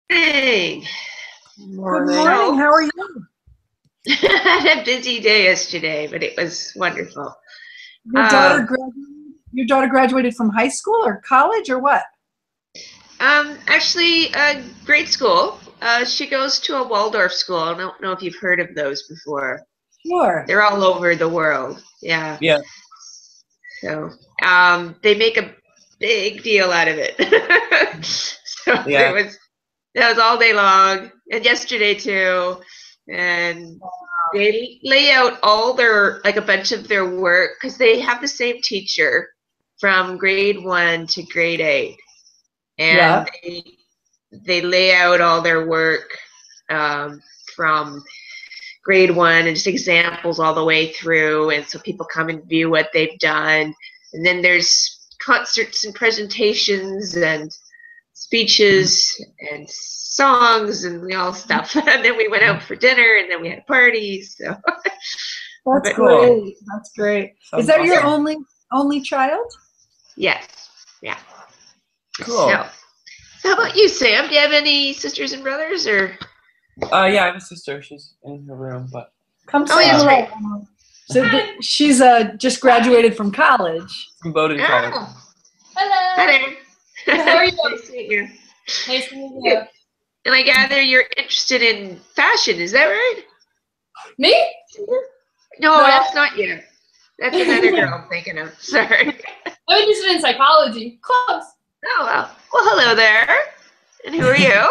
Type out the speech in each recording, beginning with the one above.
Hey, Good Morning. morning. so How are you? I had a busy day yesterday, but it was wonderful. Your daughter Um, graduated. Your daughter graduated from high school or college or what? Actually, grade school. She goes to a Waldorf school. I don't know if you've heard of those before. Sure. They're all over the world. Yeah. Yeah. So, they make a big deal out of it. So Yeah. that was all day long, and yesterday too. And they lay out all their like a bunch of their work because they have the same teacher from grade 1 to grade 8, and Yeah. they lay out all their work um, from grade 1 and just examples all the way through, and so people come and view what they've done. And then there's concerts and presentations and speeches and songs and all stuff. And then we went out for dinner, and then we had parties. So, That's but Cool. great. That's great. Is Sounds that your awesome. only child? yes, yeah. Cool. So, how about you, Sam? Do you have any sisters and brothers, or? Yeah, I have a sister. She's in her room, but Come Oh, say yeah, that's hello. right. So she's just graduated from college. from Bowdoin College. Oh, Hello. hi there. How are you? Nice to meet you. Nice to meet you. And I gather you're interested in fashion. Is that right? Me? No, No. that's not you. That's another girl I'm thinking of. Sorry. I'm interested in psychology. Close. Oh, well. Well, hello there. And who are you?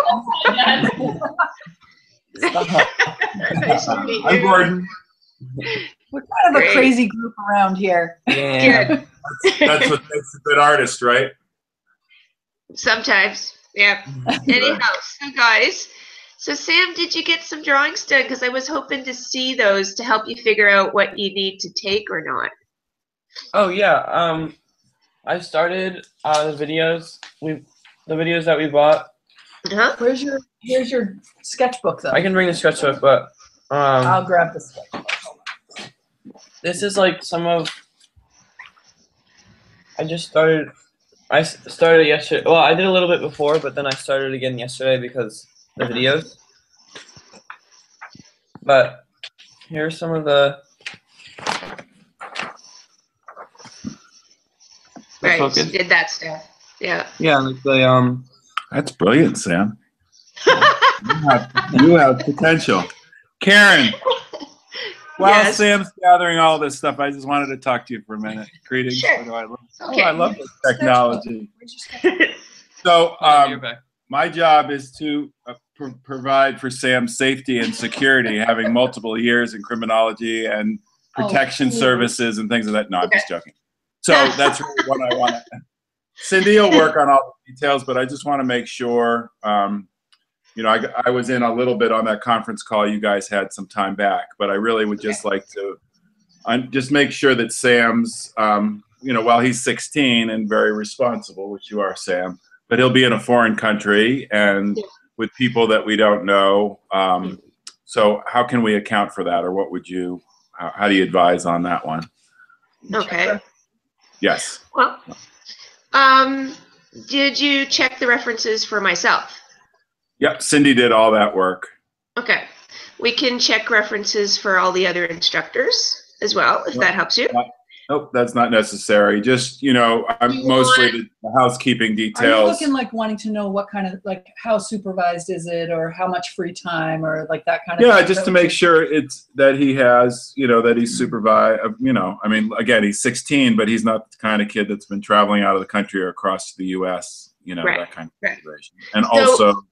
Nice to meet I'm you. Gordon. We're kind of a Great. crazy group around here. Yeah. Good. That's what makes a good artist, right? Sometimes. Yeah. Anyhow, so guys, so Sam, did you get some drawings done? Because I was hoping to see those to help you figure out what you need to take or not. Oh yeah. I started the videos that we bought. Huh? Where's your sketchbook though? I can bring the sketchbook, but I'll grab the sketchbook. this is like some of. I started yesterday. Well, I did a little bit before, but then I started again yesterday because the videos. But here's some of the Right. focus. You did that stuff. Yeah. Yeah, like the That's brilliant, Sam. You have potential. Karen, while Yes. Sam's gathering all this stuff, I just wanted to talk to you for a minute. Greetings. Sure. What do I love? Okay. Oh, I love this technology. Where's your sketchbook? So, you're back. my job is to provide for Sam's safety and security, having multiple years in criminology and protection cool. services and things like that. No, I'm just joking. So that's really what I want to. Cindy will work on all the details, but I just want to make sure. I was in a little bit on that conference call you guys had some time back, but I really would just like to just make sure that Sam's, while he's 16 and very responsible, which you are, Sam, but he'll be in a foreign country and with people that we don't know. So how can we account for that, or what would you? How do you advise on that one? Okay. Yes. Well, did you check the references for myself? Yep. Cindy did all that work. Okay. We can check references for all the other instructors as well, if that helps you. Nope, that's not necessary. Just, I'm mostly the housekeeping Are you details. looking like wanting to know what kind of like how supervised is it or how much free time or like that kind of Yeah, thing? just to make sure it's that he has, that he's supervised, I mean, again, he's 16, but he's not the kind of kid that's been traveling out of the country or across the U.S., Right, that kind of right. situation. And So- also,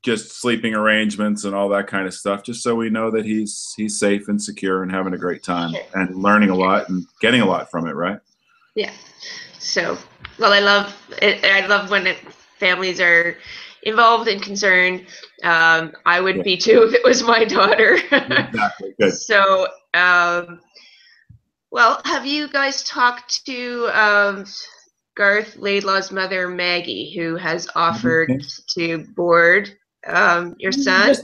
just sleeping arrangements and all that kind of stuff, just so we know that he's safe and secure and having a great time and learning a lot and getting a lot from it, right? Yeah. So, well, I love it. I love when families are involved and concerned. I would be too if it was my daughter. Exactly. Good. So, well, have you guys talked to Garth Laidlaw's mother, Maggie, who has offered to board your son?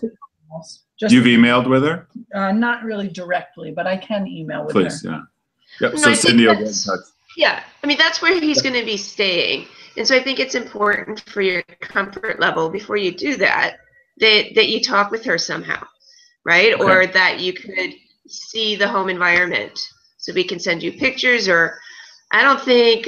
You've emailed with her? Not really directly, but I can email with Please, her. yeah. Yep. No, So I think Cindy will get in that's- touch. Yeah, I mean, that's where he's going to be staying. And so I think it's important for your comfort level before you do that, that you talk with her somehow, right? Okay. Or that you could see the home environment. So we can send you pictures, or I don't think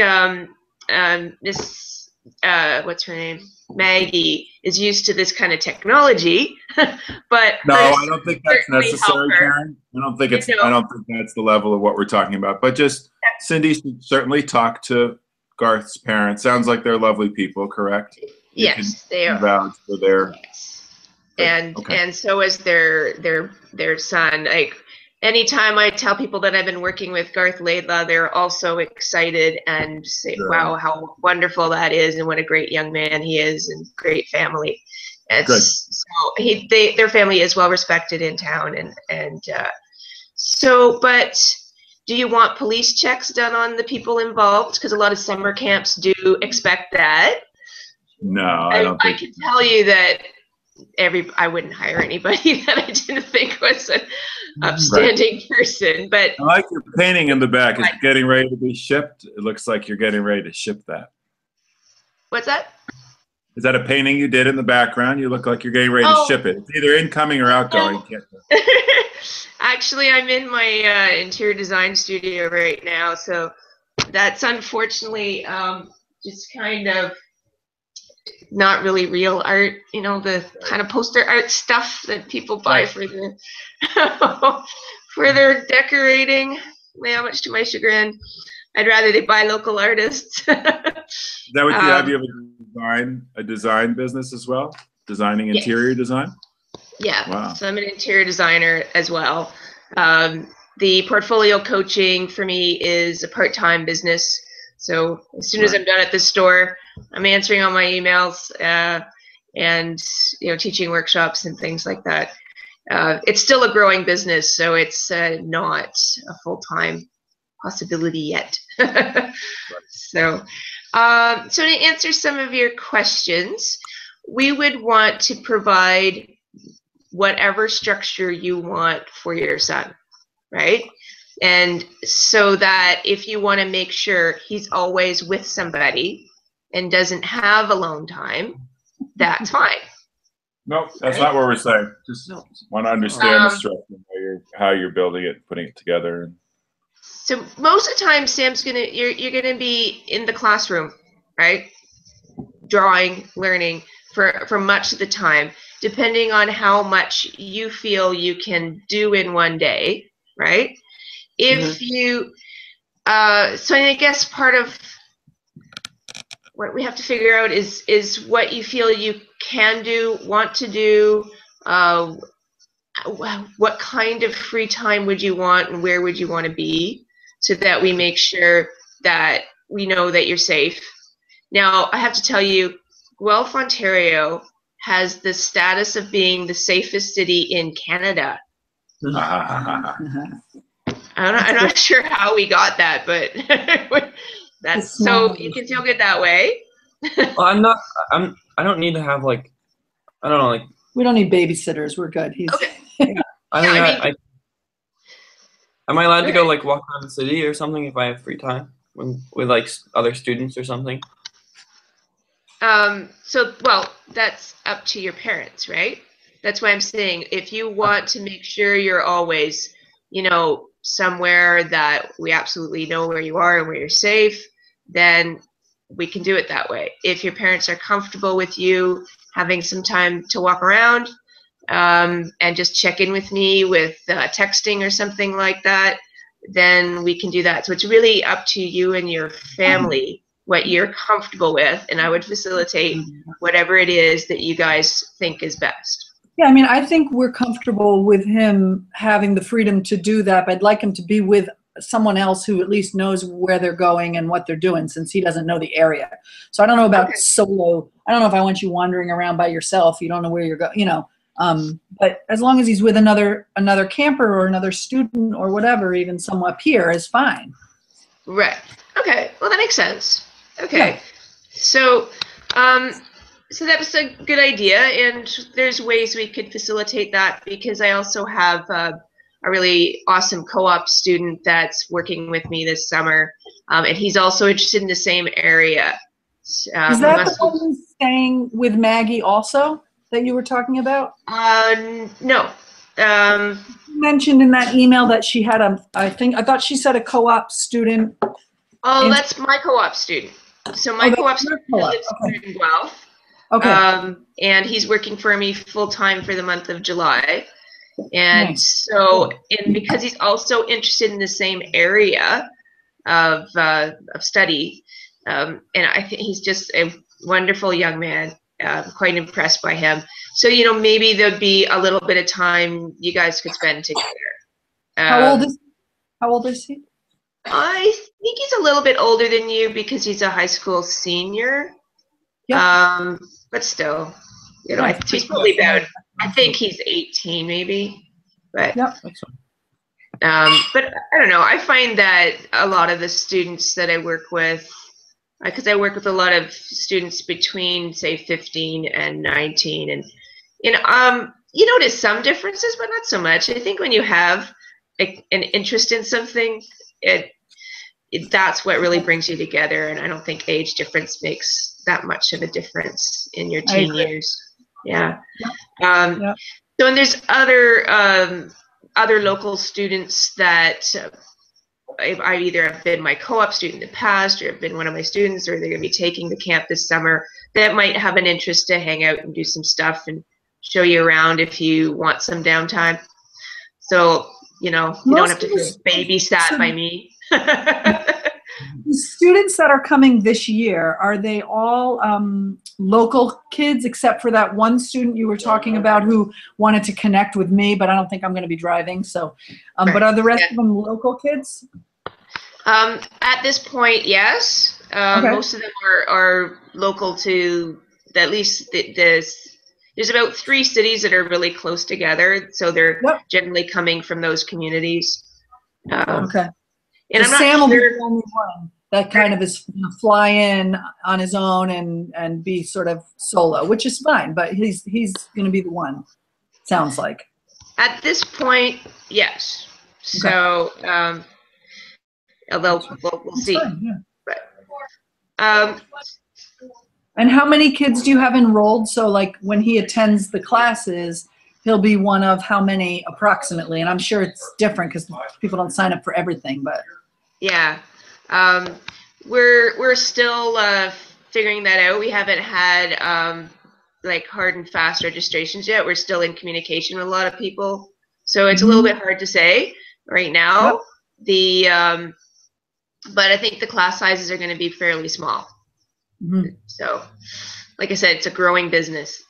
Miss, what's her name? Maggie is used to this kind of technology, but No, I don't think that's certainly necessary, help her. Karen. I don't think it's. No. I don't think that's the level of what we're talking about. But just Cindy should certainly talk to Garth's parents. Sounds like they're lovely people, correct? You Yes, can they are. vouch for their. Yes. Good. Okay. And so is their son. Like anytime I tell people that I've been working with Garth Laidlaw, they're also excited and say, Good. "Wow, how wonderful that is, and what a great young man he is, and great family." Good. So their family is well respected in town, and so. But do you want police checks done on the people involved? Because a lot of summer camps do expect that. No, I don't I think. can tell you that I wouldn't hire anybody that I didn't think was an upstanding person. But I like your painting in the back. Is it getting ready to be shipped? It looks like you're getting ready to ship that. what's that? Is that a painting you did in the background? You look like you're getting ready to ship it. It's either incoming or outgoing. Actually, I'm in my interior design studio right now, so that's unfortunately just kind of not really real art, the kind of poster art stuff that people buy for their for their decorating. Yeah, much to my chagrin, I'd rather they buy local artists. Is that what you have? You have a design business as well? Designing interior design? Yeah. Wow. So I'm an interior designer as well. The portfolio coaching for me is a part-time business. So as soon as I'm done at the store, I'm answering all my emails and teaching workshops and things like that. It's still a growing business, so it's not a full-time possibility yet. So to answer some of your questions, we would want to provide whatever structure you want for your son, right? And so that if you want to make sure he's always with somebody and doesn't have alone time, that's fine. Nope, that's not what we're saying. Just want to understand the structure, how you're building it, putting it together. So most of the time, Sam's you're gonna be in the classroom, right? Drawing, learning for much of the time, depending on how much you feel you can do in one day, right? If you, so I guess part of what we have to figure out is what you feel you can do, want to do, what kind of free time would you want and where would you want to be, so that we make sure that we know that you're safe. Now, I have to tell you, Guelph, Ontario has the status of being the safest city in Canada. I'm not sure how we got that, but that's so you can feel good that way. Well, I don't need to have I don't know, we don't need babysitters. We're good. Okay. Am I allowed to go walk around the city or something if I have free time with other students or something? Well, that's up to your parents, right? That's why I'm saying if you want to make sure you're always, somewhere that we absolutely know where you are and where you're safe, then we can do it that way. If your parents are comfortable with you having some time to walk around and just check in with me with texting or something like that, then we can do that. So it's really up to you and your family what you're comfortable with, and I would facilitate whatever it is that you guys think is best. Yeah, I mean, I think we're comfortable with him having the freedom to do that, but I'd like him to be with someone else who at least knows where they're going and what they're doing, since he doesn't know the area. So I don't know about solo. I don't know if I want you wandering around by yourself. You don't know where you're going, but as long as he's with another camper or another student or whatever, even someone up here is fine. Right. Okay. Well, that makes sense. Okay. Yeah. So that was a good idea, and there's ways we could facilitate that, because I also have a really awesome co-op student that's working with me this summer, and he's also interested in the same area. Is that the unless one who's staying with Maggie also that you were talking about? no. You mentioned in that email that she had I thought she said a co-op student. Oh, that's my co-op student. So my that's co-op your student co-op. lives Okay. here in Guelph. Okay. And he's working for me full-time for the month of July. And Nice. so, and because he's also interested in the same area of study, and I think he's just a wonderful young man. I'm quite impressed by him. So, you know, maybe there'd be a little bit of time you guys could spend together. How old is he? I think he's a little bit older than you because he's a high school senior. Yeah. But still, you know, Yeah, he's probably about, I think he's 18 maybe. But, Yep. but I don't know. I find that a lot of the students that I work with, because I work with a lot of students between, say, 15 and 19, and you notice some differences, but not so much. I think when you have an interest in something, that's what really brings you together, and I don't think age difference makes that much of a difference in your teen years. Yeah. So, and there's other local students that I either have been my co-op student in the past, or have been one of my students, or they're going to be taking the camp this summer, that might have an interest to hang out and do some stuff and show you around if you want some downtime. So, you know, you don't have to feel babysat by me. The students that are coming this year, are they all local kids, except for that one student you were talking about who wanted to connect with me, but I don't think I'm going to be driving. So, but are the rest of them local kids? At this point, yes. Most of them are local to at least there's about 3 cities that are really close together, so they're generally coming from those communities. Okay. And I'm not Sam will be sure. the only one that kind of is going to fly in on his own and be sort of solo, which is fine, but he's going to be the one, sounds like. At this point, yes. So, although we'll see. Fine, yeah. But, and how many kids do you have enrolled? So like when he attends the classes, he'll be one of how many approximately? And I'm sure it's different because people don't sign up for everything, but. Yeah. We're still figuring that out. We haven't had like hard and fast registrations yet. We're still in communication with a lot of people. So it's a little bit hard to say right now. Yep. But I think the class sizes are going to be fairly small. So, like I said, it's a growing business.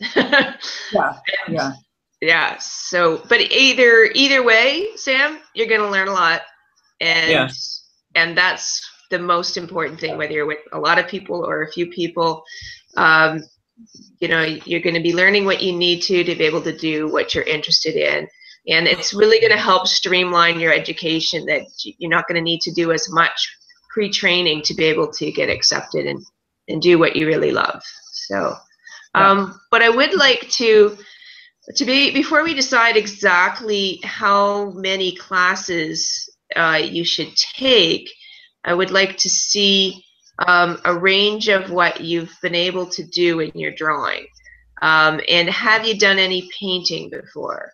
Yeah. So, but either way, Sam, you're going to learn a lot, and that's the most important thing. Whether you're with a lot of people or a few people, you know, you're going to be learning what you need to be able to do what you're interested in, and it's really going to help streamline your education. That you're not going to need to do as much pre-training to be able to get accepted and do what you really love. So, but I would like to be, before we decide exactly how many classes you should take, I would like to see a range of what you've been able to do in your drawing. And have you done any painting before?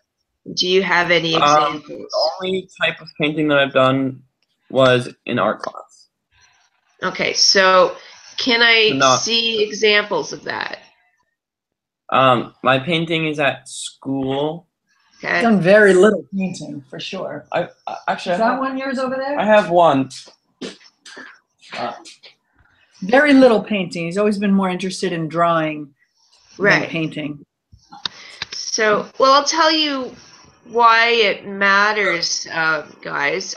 Do you have any examples? The only type of painting that I've done was in art class. Okay, so can I see examples of that? My painting is at school. Okay. I've done very little painting, for sure. Actually, is that one yours over there? I have one. Very little painting. He's always been more interested in drawing than painting. So, well, I'll tell you why it matters, guys.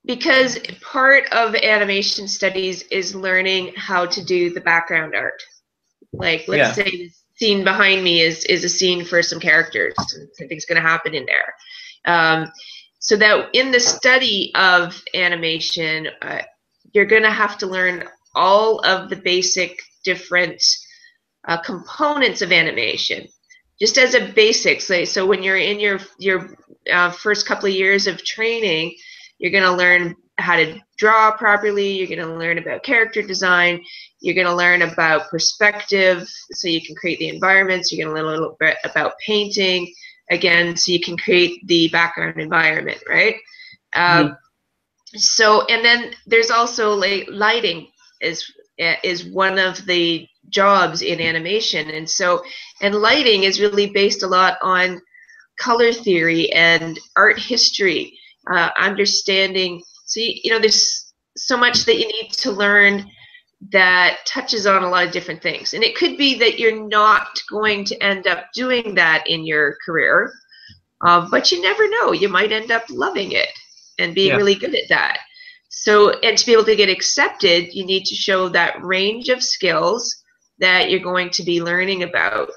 Because part of animation studies is learning how to do the background art. Like, let's say the scene behind me is a scene for some characters. Something's going to happen in there. So that in the study of animation, you're going to have to learn all of the basic different components of animation. Just as a basics. So when you're in your first couple of years of training, you're going to learn how to draw properly. You're going to learn about character design. You're going to learn about perspective, so you can create the environments. You're going to learn a little bit about painting, again, so you can create the background environment, right? So, and then there's also like lighting is one of the jobs in animation, and so, and lighting is really based a lot on color theory and art history, understanding. So you know, there's so much that you need to learn that touches on a lot of different things, and it could be that you're not going to end up doing that in your career, but you never know. You might end up loving it and being really good at that. So, and to be able to get accepted, you need to show that range of skills that you're going to be learning about,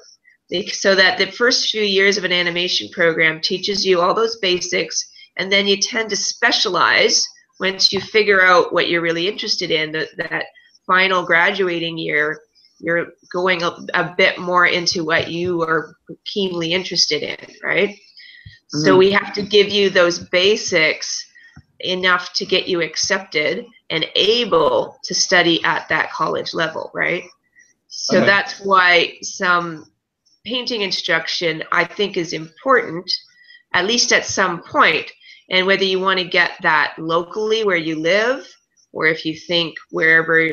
so that the first few years of an animation program teaches you all those basics, and then you tend to specialize once you figure out what you're really interested in. That final graduating year, you're going a bit more into what you are keenly interested in, right? So we have to give you those basics enough to get you accepted and able to study at that college level, right? So that's why some painting instruction, I think, is important, at least at some point. And whether you want to get that locally where you live, or if you think wherever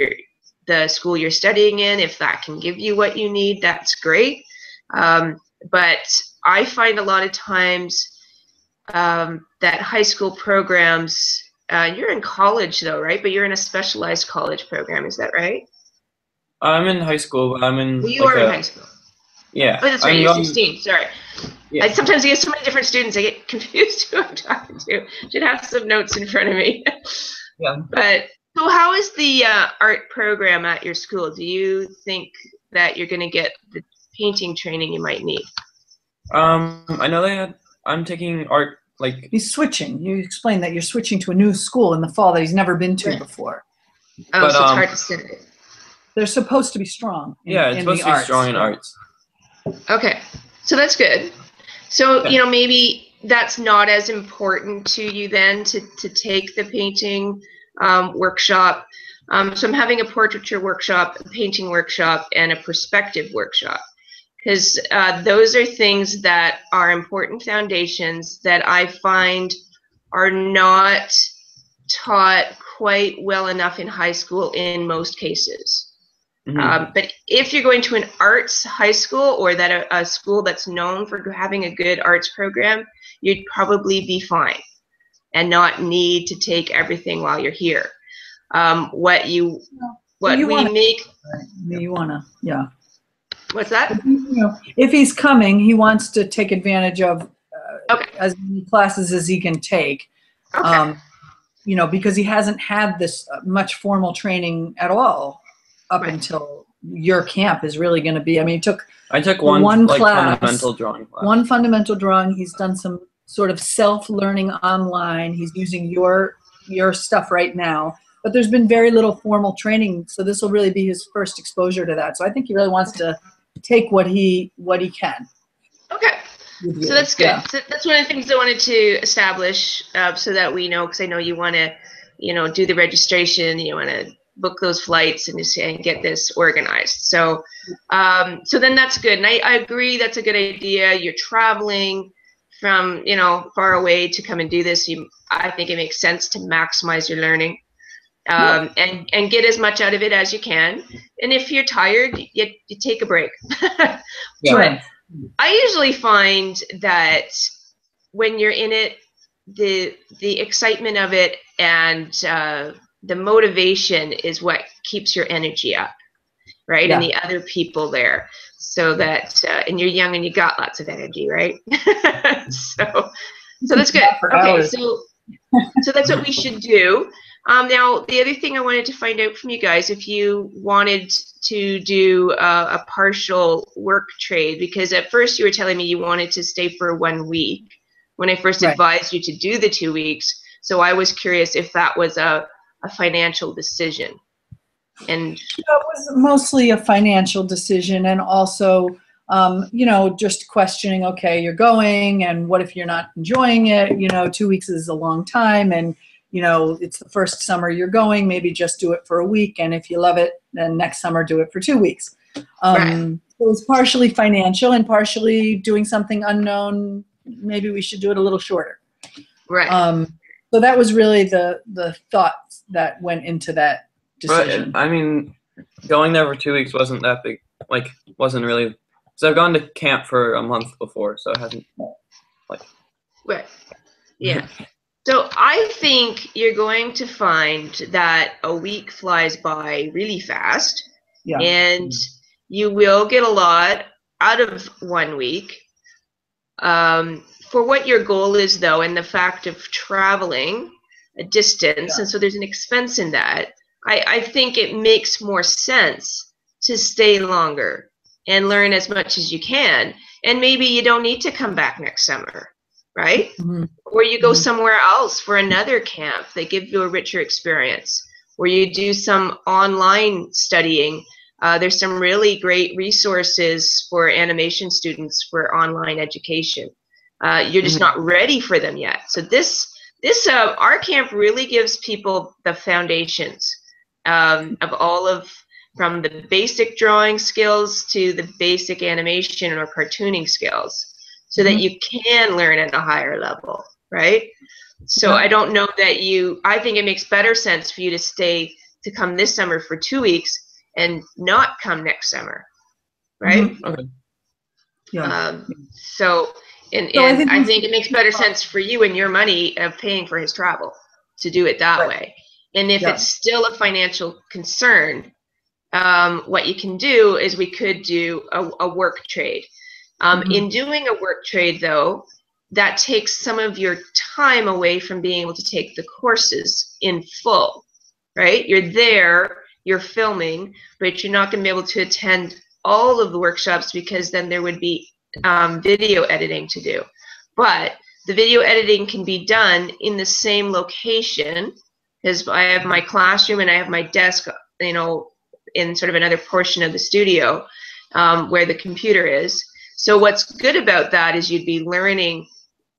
the school you're studying in, if that can give you what you need, that's great. But I find a lot of times that high school programs, you're in college though, right? But you're in a specialized college program, is that right? I'm in high school, but I'm in. Well, you are in high school. Yeah. Oh, that's right. You're 16. Sorry. Yeah. I sometimes get so many different students, I get confused who I'm talking to. Should have some notes in front of me. Yeah. But so, how is the art program at your school? Do you think that you're going to get the painting training you might need? I know I'm taking art, like. He's switching. You explained that you're switching to a new school in the fall that he's never been to before. Oh, But, so it's hard to say. They're supposed to be strong. It's supposed to be strong in arts. Okay, so that's good. So, you know, maybe that's not as important to you then to take the painting workshop. So I'm having a portraiture workshop, a painting workshop, and a perspective workshop, because those are things that are important foundations that I find are not taught quite well enough in high school in most cases. But if you're going to an arts high school, or that a school that's known for having a good arts program, you'd probably be fine and not need to take everything while you're here. You wanna, What's that? You know, if he's coming, he wants to take advantage of as many classes as he can take. Okay. You know, because he hasn't had this much formal training at all up until your camp is really going to be. I mean, I took one class, fundamental drawing class. One fundamental drawing. He's done some sort of self-learning online. He's using your stuff right now, but there's been very little formal training, so this will really be his first exposure to that. So I think he really wants to take what he can. Okay. So that's good. So that's one of the things I wanted to establish, so that we know, because I know you want to, you know, do the registration, you want to book those flights and get this organized. So, so then that's good. And I agree, that's a good idea. You're traveling from, you know, far away to come and do this. I think it makes sense to maximize your learning, and get as much out of it as you can. And if you're tired, you take a break. But I usually find that when you're in it, the excitement of it and the motivation is what keeps your energy up, right? And the other people there, so that and you're young and you got lots of energy, right? so that's good. Okay, so that's what we should do. Now, the other thing I wanted to find out from you guys, if you wanted to do a partial work trade, because at first you were telling me you wanted to stay for 1 week when I first advised you to do the 2 weeks. So I was curious if that was a financial decision. And it was mostly a financial decision, and also, you know, just questioning, okay, you're going, and what if you're not enjoying it? You know, 2 weeks is a long time, and it's the first summer you're going, maybe just do it for a week. And if you love it, then next summer do it for 2 weeks. Right. So it's partially financial and partially doing something unknown. Maybe we should do it a little shorter. Right. So that was really the thoughts that went into that decision. But I mean, going there for 2 weeks wasn't that big. Like, wasn't really. Because I've gone to camp for a month before, so it hasn't. Right. Yeah. So I think you're going to find that a week flies by really fast, Yeah. and you will get a lot out of 1 week. For what your goal is, though, and the fact of traveling a distance, and so there's an expense in that, I think it makes more sense to stay longer and learn as much as you can. And maybe you don't need to come back next summer, right? Mm-hmm. Or you go somewhere else for another camp that gives you a richer experience, or you do some online studying. There's some really great resources for animation students for online education. You're just not ready for them yet. So this our camp really gives people the foundations of all of, from the basic drawing skills to the basic animation or cartooning skills, so that you can learn at a higher level, right? So I don't know that I think it makes better sense for you to come this summer for 2 weeks and not come next summer, right? Okay. Yeah. So I think it makes better sense for you and your money of paying for his travel to do it that way. And if it's still a financial concern, what you can do is we could do a work trade. In doing a work trade, though, that takes some of your time away from being able to take the courses in full, right? You're there, you're filming, but you're not going to be able to attend all of the workshops because then there would be video editing to do. But the video editing can be done in the same location, because I have my classroom and I have my desk, in sort of another portion of the studio where the computer is. So what's good about that is you'd be learning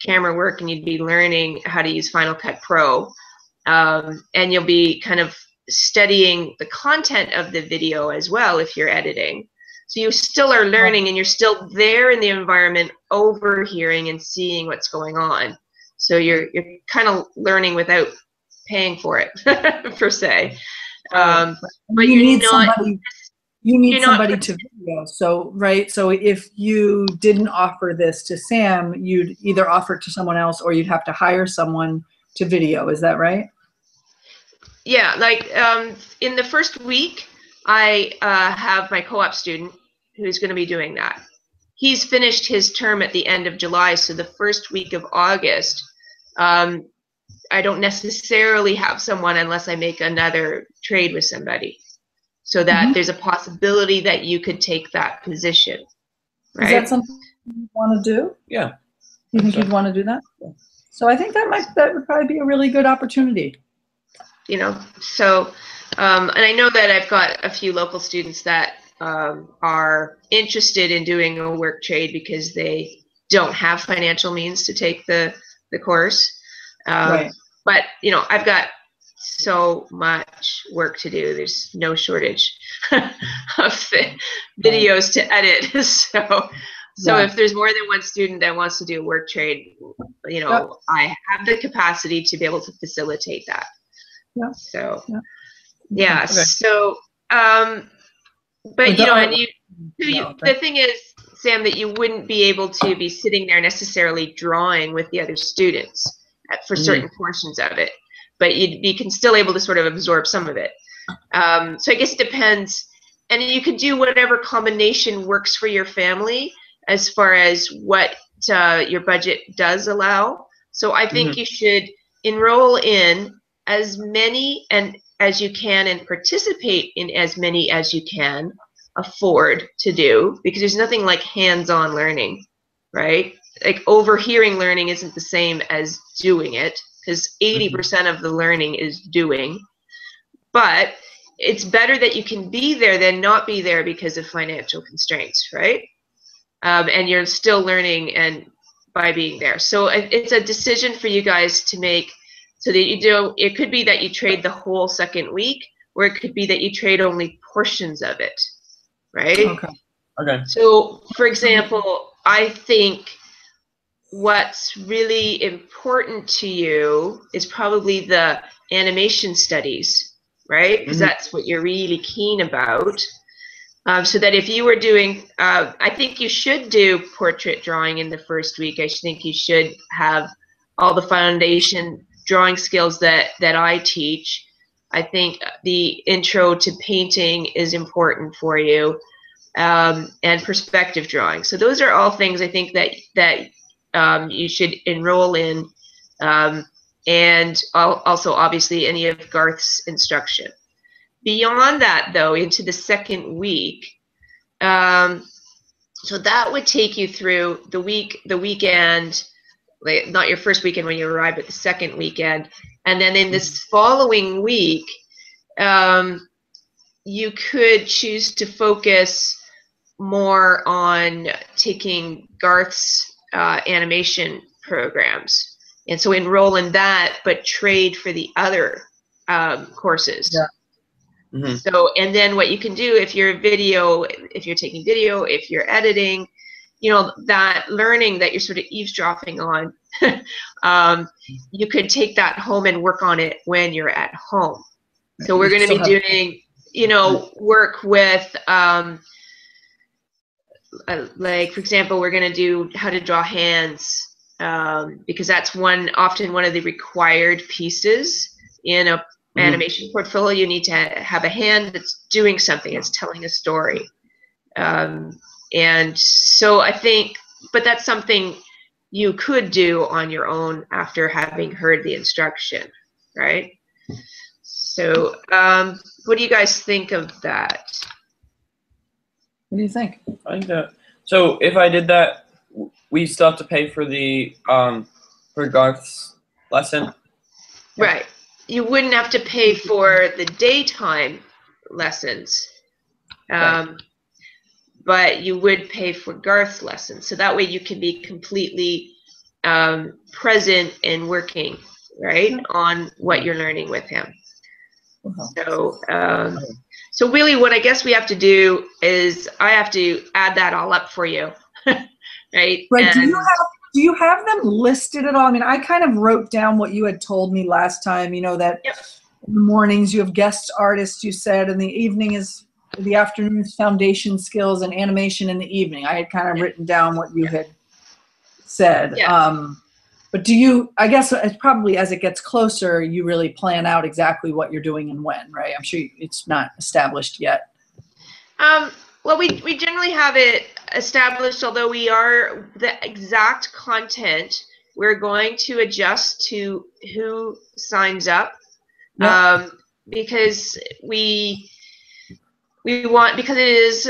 camera work and you'd be learning how to use Final Cut Pro, and you'll be kind of studying the content of the video as well if you're editing. So you still are learning and you're still there in the environment, overhearing and seeing what's going on. So you're kind of learning without paying for it per se. But you need somebody to video. So, right. So if you didn't offer this to Sam, you'd either offer it to someone else or you'd have to hire someone to video. Is that right? Yeah. Like in the first week, I have my co-op student who's going to be doing that. He's finished his term at the end of July. So the first week of August, I don't necessarily have someone unless I make another trade with somebody, so that there's a possibility that you could take that position, right? Is that something you want to do? Yeah. You think you'd want to do that? So I think that would probably be a really good opportunity. So, and I know that I've got a few local students that are interested in doing a work trade because they don't have financial means to take the course. Right. But I've got so much work to do. There's no shortage of videos to edit. So if there's more than one student that wants to do a work trade, I have the capacity to be able to facilitate that. Yeah. So Okay. So but and the thing is, Sam, that you wouldn't be able to be sitting there necessarily drawing with the other students for certain portions of it, but you can still able to sort of absorb some of it. So I guess it depends, and you could do whatever combination works for your family as far as what your budget does allow. So I think you should enroll in as many as you can and participate in as many as you can afford to do, because there's nothing like hands-on learning, right? Like overhearing learning isn't the same as doing it, because 80% of the learning is doing. But it's better that you can be there than not be there because of financial constraints, right? And you're still learning and by being there. So it's a decision for you guys to make So that you do, it could be that you trade the whole second week, or it could be that you trade only portions of it, right? Okay. Okay. So, for example, I think what's really important to you is probably the animation studies, right? Because that's what you're really keen about. So that if you were doing, I think you should do portrait drawing in the first week. I think you should have all the foundation drawing skills that I teach. I think the intro to painting is important for you, and perspective drawing. So those are all things I think that you should enroll in, and also obviously any of Garth's instruction. Beyond that, though, into the second week, so that would take you through the weekend, like not your first weekend when you arrive, but the second weekend, and then in this following week, you could choose to focus more on taking Garth's animation programs, and so enroll in that, but trade for the other courses. Yeah. So, and then what you can do if you're taking video, if you're editing, that learning that you're sort of eavesdropping on, you could take that home and work on it when you're at home. So we're going to be doing, work with, like, for example, we're going to do how to draw hands, because that's often one of the required pieces in a animation portfolio. You need to have a hand that's doing something, it's telling a story. And so I think, but that's something you could do on your own after having heard the instruction, right? So what do you guys think of that? What do you think? I think that. So if I did that, we still have to pay for the for Garth's lesson. Right. You wouldn't have to pay for the daytime lessons, but you would pay for Garth's lessons. So that way you can be completely present and working, right, on what you're learning with him. So, so really what I guess we have to do is I have to add that all up for you, right? Right. And Do you have them listed at all? I mean, I kind of wrote down what you had told me last time, that in the mornings you have guest artists, you said, and the afternoon is foundation skills and animation in the evening. I had kind of written down what you had said. But I guess it's probably as it gets closer, you really plan out exactly what you're doing and when, right? I'm sure it's not established yet. Well, we generally have it established, although the exact content we're going to adjust to who signs up, because we want, because it is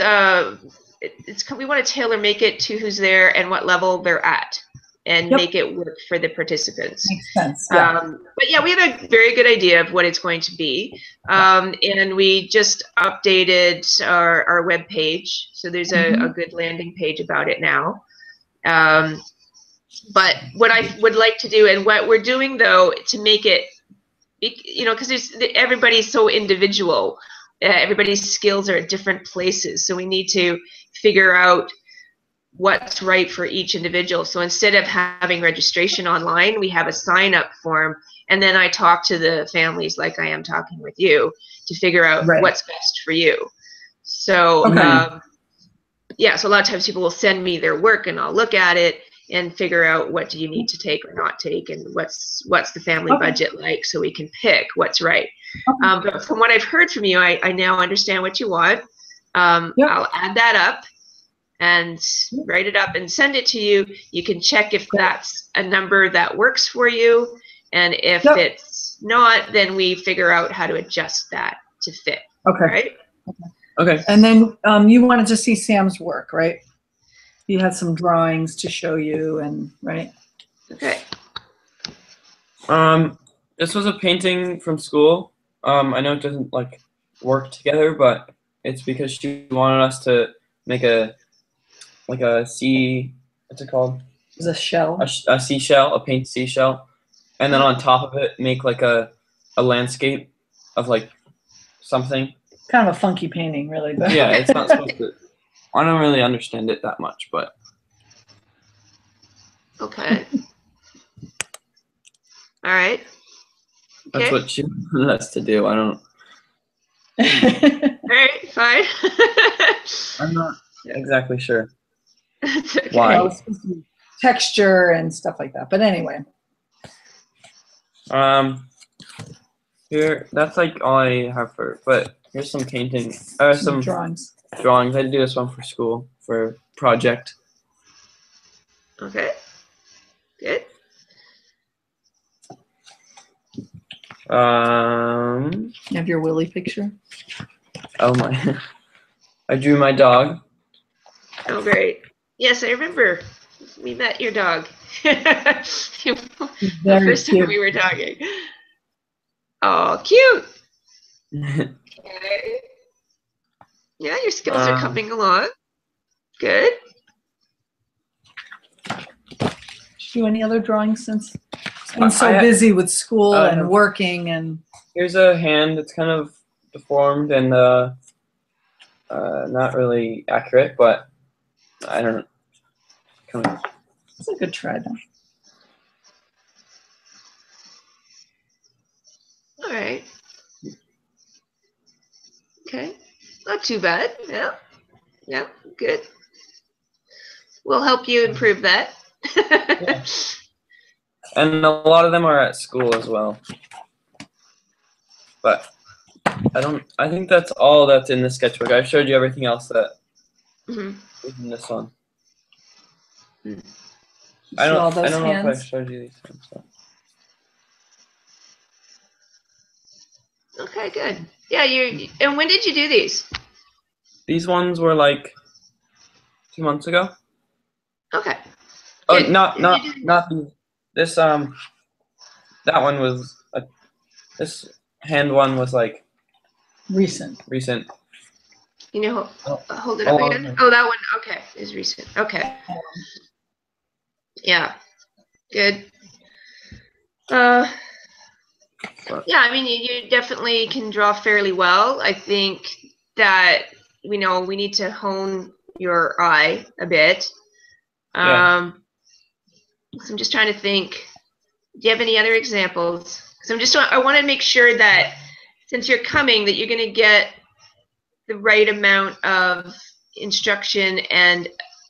we want to tailor make it to who's there and what level they're at, and make it work for the participants. Makes sense. Yeah. But yeah, we have a very good idea of what it's going to be. And we just updated our web page. So there's a good landing page about it now. But what I would like to do, and what we're doing though, to make it, because everybody's so individual. Everybody's skills are at different places. So we need to figure out what's right for each individual. So instead of having registration online, we have a sign-up form, and then I talk to the families like I am talking with you to figure out what's best for you. So so a lot of times people will send me their work and I'll look at it and figure out what do you need to take or not take, and what's the family budget like, so we can pick what's right. But from what I've heard from you, I now understand what you want. I'll add that up and write it up and send it to you. You can check if that's a number that works for you, and if it's not, then we figure out how to adjust that to fit. Right? Okay. And then you wanted to see Sam's work, right? He had some drawings to show you, and right? Okay. This was a painting from school. I know it doesn't work together, but it's because she wanted us to make a sea, what's it called? It's a shell. A seashell, a paint seashell. and then on top of it, make like a landscape of like something. Kind of a funky painting, really. But Yeah, it's not supposed to. I don't really understand it that much, but Okay. All right. that's Okay. what she wanted us to do. I don't. All right. Fine. I'm not exactly sure It's okay. why. Well, it's supposed to be texture and stuff like that. But anyway. Here, that's like all I have for. But here's some painting. Some drawings. drawings. I had to do this one for school for project. Okay. Good. You have your Willie picture. Oh my! I drew my dog. Oh, great. Yes, I remember. We met your dog. The Very first time cute. we were talking. Oh, cute. Okay. Yeah, your skills are coming along. Good. Do any other drawings since it's been so I- busy with school and no. working and Here's a hand that's kind of deformed and not really accurate, but I don't know. Kind of. it's a good try though. All right. Okay. Not too bad. Yeah. Yeah. Good. We'll help you improve that. Yeah. And a lot of them are at school as well. But I think that's all that's in the sketchbook. I've showed you everything else that Mhm. is in this one. See I all don't those know if I hands? showed you these ones. So. Okay, good. Yeah, and when did you do these? These ones were like 2 months ago. Okay. Oh, Good. not Did you do- these. This that one was this hand one was like Recent. recent. You know, Oh. hold it up Oh, again. okay. Oh, that one. Okay, is recent. Okay. Yeah. Good. Yeah, I mean, you definitely can draw fairly well. I think that we need to hone your eye a bit. Yeah. So I'm just trying to think. Do you have any other examples? Because I want to make sure that since you're coming, that you're going to get the right amount of instruction and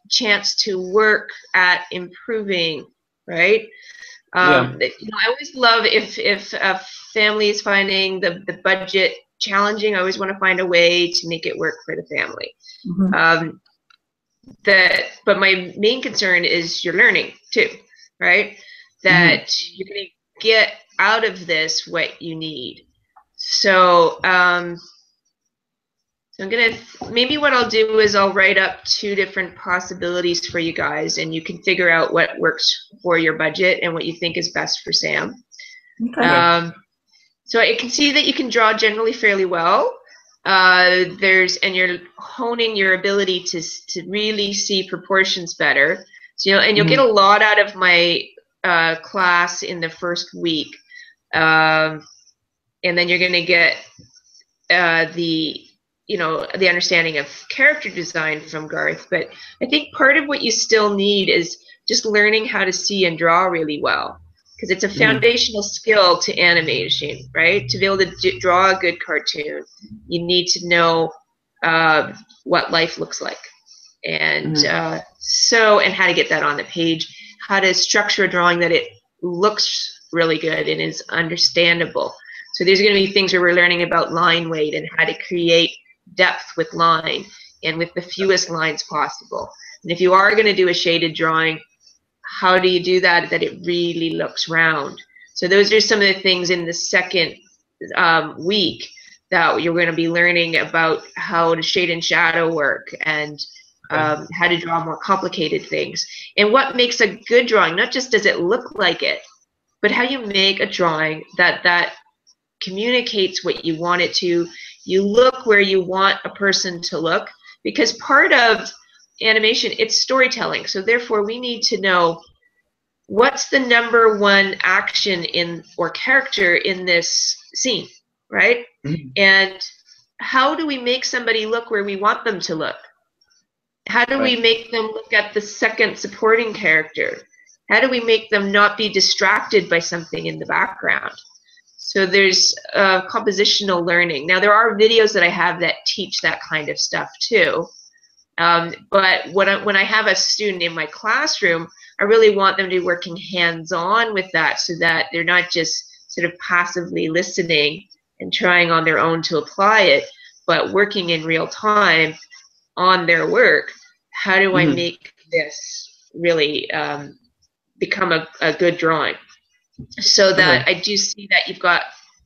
chance to work at improving, right? Yeah. I always love if a family is finding the budget challenging. I always want to find a way to make it work for the family. Mhm. But my main concern is your learning too, right? That you're going to get out of this what you need. So, so I'm gonna, maybe what I'll do is I'll write up 2 different possibilities for you guys, and you can figure out what works for your budget and what you think is best for Sam. Okay. So I can see that you can draw generally fairly well. And you're honing your ability to really see proportions better. So you'll get a lot out of my class in the first week, and then you're gonna get the understanding of character design from Garth. But I think part of what you still need is just learning how to see and draw really well, because it's a foundational skill to animation, right? To be able to draw a good cartoon, you need to know what life looks like, and and how to get that on the page, how to structure a drawing that it looks really good and is understandable. So there's going to be things where we're learning about line weight and how to create depth with line and with the fewest lines possible. And if you are going to do a shaded drawing, how do you do that it really looks round? So those are some of the things in the second week that you're going to be learning about, how to shade and shadow work, and how to draw more complicated things. And what makes a good drawing, not just does it look like it, but how you make a drawing that communicates what you want it to. You look where you want a person to look, because part of animation, it's storytelling. So therefore we need to know what's the number one action or character in this scene, right? Mhm. And how do we make somebody look where we want them to look? How do we Right. make them look at the second supporting character? How do we make them not be distracted by something in the background? So there's compositional learning. Now, there are videos that I have that teach that kind of stuff too. But when I have a student in my classroom, I really want them to be working hands-on with that so that they're not just sort of passively listening and trying on their own to apply it, but working in real time on their work. How do I make this really become a good drawing? So that I do see that you've got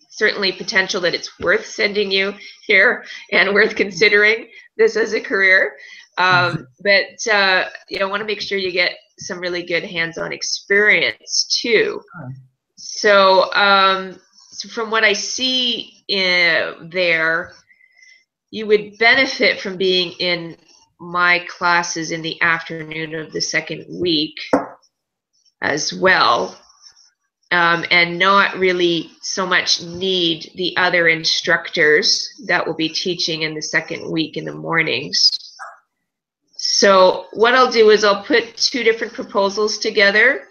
certainly potential that it's worth sending you here and worth considering this as a career. But you know, want to make sure you get some really good hands-on experience too. So, so from what I see there, you would benefit from being in my classes in the afternoon of the second week as well. And not really so much need the other instructors that will be teaching in the second week in the mornings. So what I'll do is I'll put two different proposals together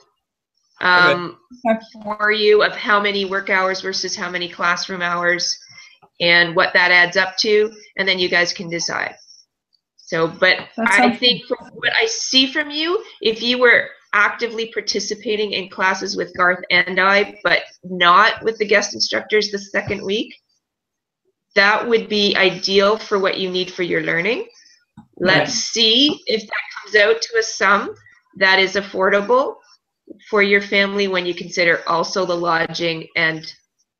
for you of how many work hours versus how many classroom hours and what that adds up to, and then you guys can decide. So, but I think from what I see from you, if you were actively participating in classes with Garth and I, but not with the guest instructors the second week, that would be ideal for what you need for your learning. Let's see if that comes out to a sum that is affordable for your family when you consider also the lodging and,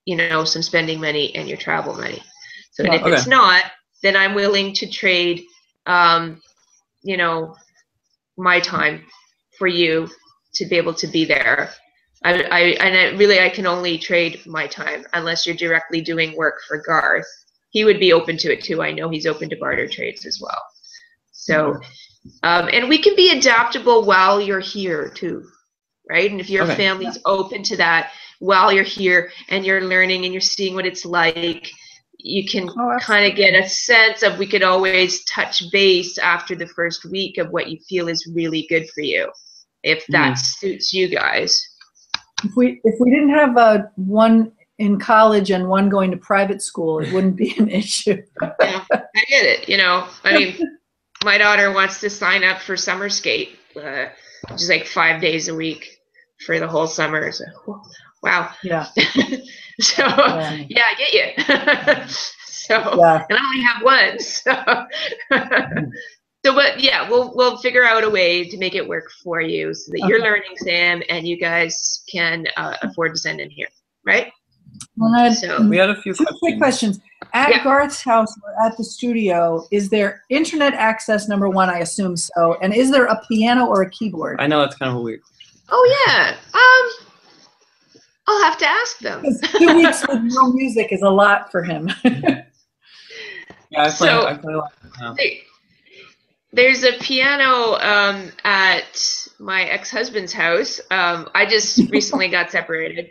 you know, some spending money and your travel money. So and if it's not, then I'm willing to trade, you know, my time for you to be able to be there. I can only trade my time unless you're directly doing work for Garth. He would be open to it too. I know he's open to barter trades as well. So, and we can be adaptable while you're here too, right? And if your family's open to that while you're here and you're learning and you're seeing what it's like, you can kind of get a sense of, we could always touch base after the first week of what you feel is really good for you, if that suits you guys. If we didn't have one in college and one going to private school, it wouldn't be an issue. Yeah, I get it. You know, I mean, my daughter wants to sign up for summer skate, which is like 5 days a week for the whole summer. So, wow. Yeah. So yeah, I get you. So and I only have one. So but yeah, we'll figure out a way to make it work for you so that you're learning, Sam, and you guys can afford to send him here, right? Well, so we had a few quick questions. At Garth's house or at the studio, is there internet access, number one? I assume so. And is there a piano or a keyboard? I know that's kind of a weird question. Oh yeah. I'll have to ask them. 2 weeks with no music is a lot for him. Yeah, I play a lot now. There's a piano at my ex-husband's house. I just recently got separated,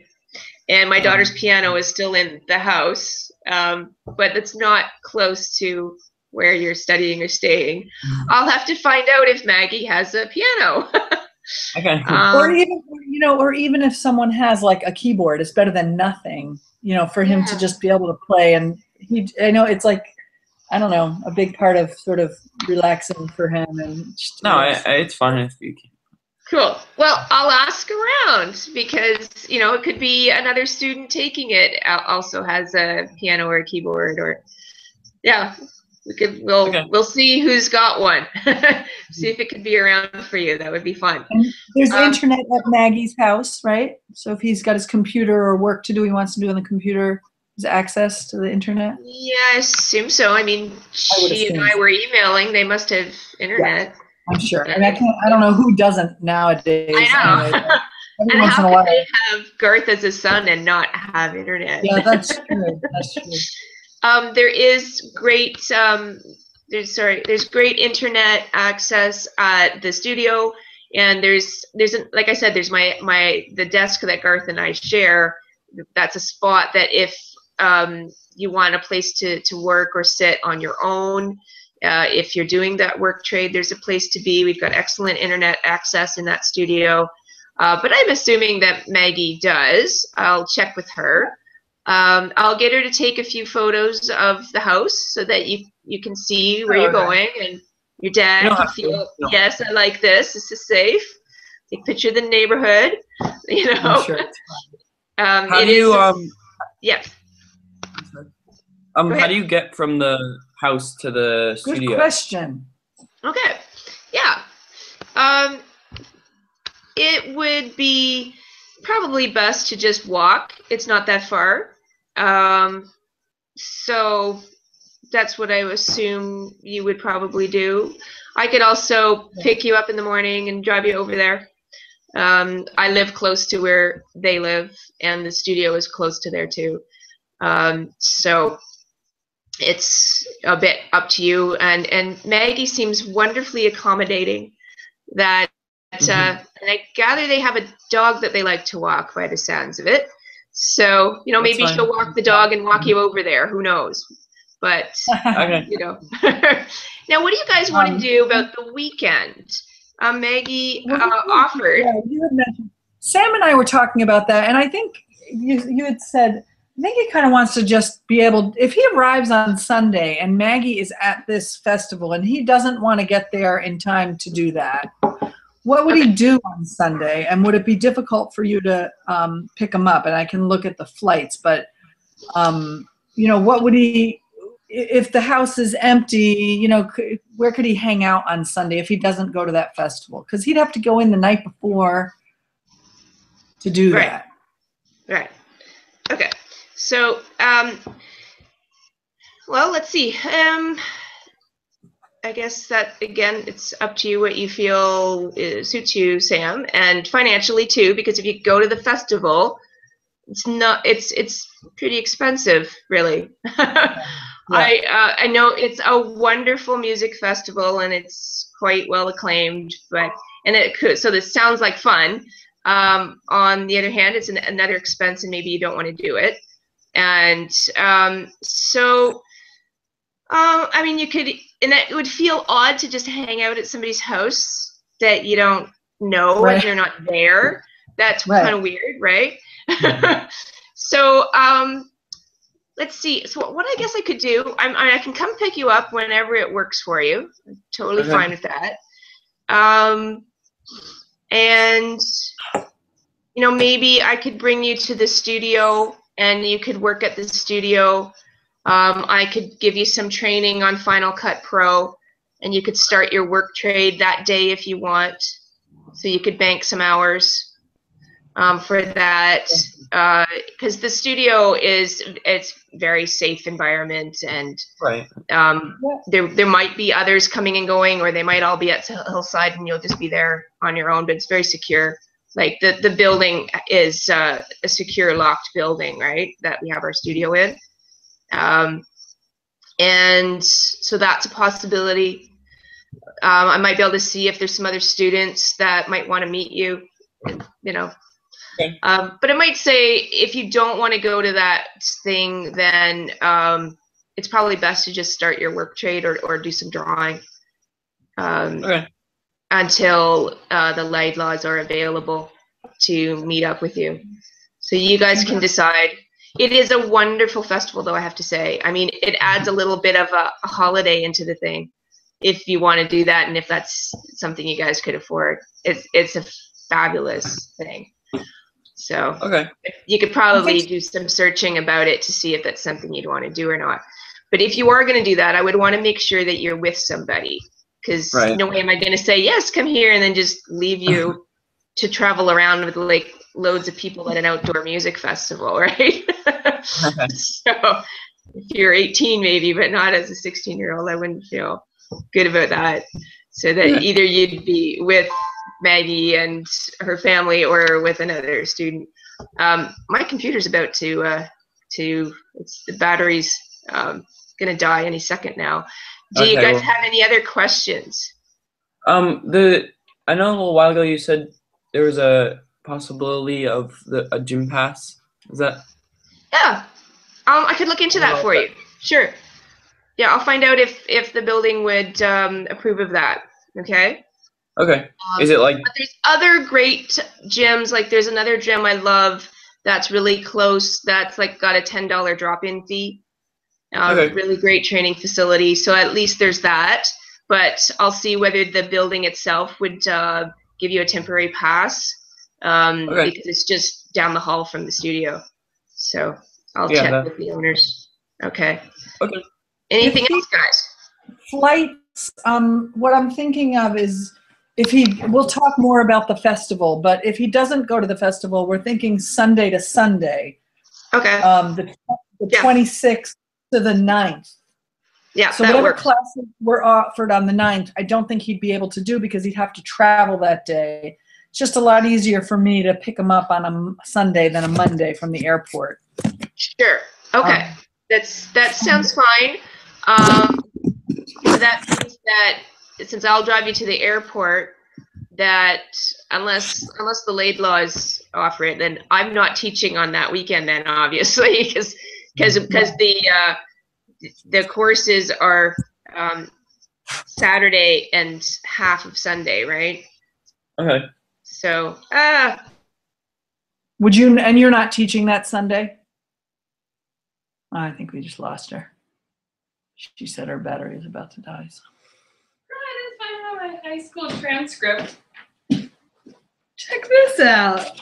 and my daughter's piano is still in the house, but it's not close to where you're studying or staying. I'll have to find out if Maggie has a piano. Okay. Or even, you know, or even if someone has like a keyboard, it's better than nothing, you know, for him to just be able to play. And I know it's like, I don't know, a big part of sort of relaxing for him. And just, it's fun if you can. Cool. Well, I'll ask around because, you know, it could be another student taking it also has a piano or a keyboard, or we'll see who's got one. See if it could be around for you. That would be fun. And there's internet at Maggie's house, right? So if he's got his computer or work to do, he wants to do on the computer, is access to the internet? Yeah, I assume so. I mean, she and I were emailing. They must have internet. Yeah, I'm sure. And I don't know who doesn't nowadays. I know. Anyway, every and once how in a while. could they have Garth as a son and not have internet? Yeah, that's true. That's true. There is great there's great internet access at the studio And like I said, there's the desk that Garth and I share. That's a spot that if you want a place to work or sit on your own, if you're doing that work trade, there's a place to be. We've got excellent internet access in that studio. But I'm assuming that Maggie does. I'll check with her. I'll get her to take a few photos of the house so that you can see where you're going, and your dad can feel, yes, I like this. This is safe. Take a picture of the neighborhood. You know. I'm sure. How do you yes. How do you get from the house to the studio? Good question. Okay. Yeah. It would be probably best to just walk. It's not that far. So that's what I assume you would probably do. I could also pick you up in the morning and drive you over there. I live close to where they live, and the studio is close to there too. So it's a bit up to you. And Maggie seems wonderfully accommodating. That and I gather they have a dog that they like to walk, by the sounds of it. So maybe she'll walk the dog and walk you over there. Who knows? But Okay. Now, what do you guys want to do about the weekend? Maggie offered. Yeah, you had mentioned, Sam and I were talking about that, and I think you had said, I think he kind of wants to just be able, if he arrives on Sunday and Maggie is at this festival and he doesn't want to get there in time to do that, what would he do on Sunday? And would it be difficult for you to pick him up? And I can look at the flights, but what would he, if the house is empty, where could he hang out on Sunday if he doesn't go to that festival? Because he'd have to go in the night before to do that. Right. Okay. So, well, let's see. I guess that, again, it's up to you what you feel suits you, Sam, and financially too, because if you go to the festival, it's pretty expensive, really. I know it's a wonderful music festival and it's quite well acclaimed, so this sounds like fun. On the other hand, it's another expense and maybe you don't want to do it. And I mean, you could, and it would feel odd to just hang out at somebody's house that you don't know and they're not there. That's kind of weird, right? So, let's see. So what I guess I could do, I can come pick you up whenever it works for you. I'm totally fine with that. And, maybe I could bring you to the studio and you could work at the studio. I could give you some training on Final Cut Pro, and you could start your work trade that day if you want. So you could bank some hours for that, because the studio it's very safe environment, and there might be others coming and going, or they might all be at Hillside and you'll just be there on your own. But it's very secure. Like the building is a secure, locked building, right? That we have our studio in. And so that's a possibility. I might be able to see if there's some other students that might want to meet you, but I might say if you don't want to go to that thing, then it's probably best to just start your work trade or do some drawing until the light laws are available to meet up with you. So you guys can decide. It is a wonderful festival, though, I have to say. I mean, it adds a little bit of a holiday into the thing if you want to do that, and if that's something you guys could afford. It's a fabulous thing. So you could probably do some searching about it to see if that's something you'd want to do or not. But if you are going to do that, I would want to make sure that you're with somebody, because no way am I going to say, yes, come here, and then just leave you to travel around with like loads of people at an outdoor music festival, right? So if you're 18 maybe, but not as a 16-year-old, I wouldn't feel good about that. So that either you'd be with Maggie and her family or with another student. My computer's about the battery's gonna die any second now. Do you guys have any other questions? I know a little while ago you said there was a possibility of a gym pass. Is that? Yeah. I could look into that for you. Sure. Yeah, I'll find out if the building would approve of that. Okay. Okay. Is it like? But there's other great gyms. Like there's another gym I love that's really close. That's like got a $10 drop-in fee. Okay. Really great training facility. So at least there's that. But I'll see whether the building itself would give you a temporary pass because it's just down the hall from the studio. So I'll check with the owners. Okay. Okay. Anything else, guys? Flights. What I'm thinking of is we'll talk more about the festival, but if he doesn't go to the festival, we're thinking Sunday to Sunday. Okay. The 26th to the 9th. Yeah, so that whatever works. classes were offered on the 9th, I don't think he'd be able to do because he'd have to travel that day. It's just a lot easier for me to pick him up on a Sunday than a Monday from the airport. Sure. Okay. That sounds fine. That means that since I'll drive you to the airport, that unless the Laidlaws offer it, then I'm not teaching on that weekend. Then obviously, because the courses are Saturday and half of Sunday, right? Okay. So, would you? And you're not teaching that Sunday? Oh, I think we just lost her. She said her battery is about to die. So. I didn't find out my high school transcript. Check this out.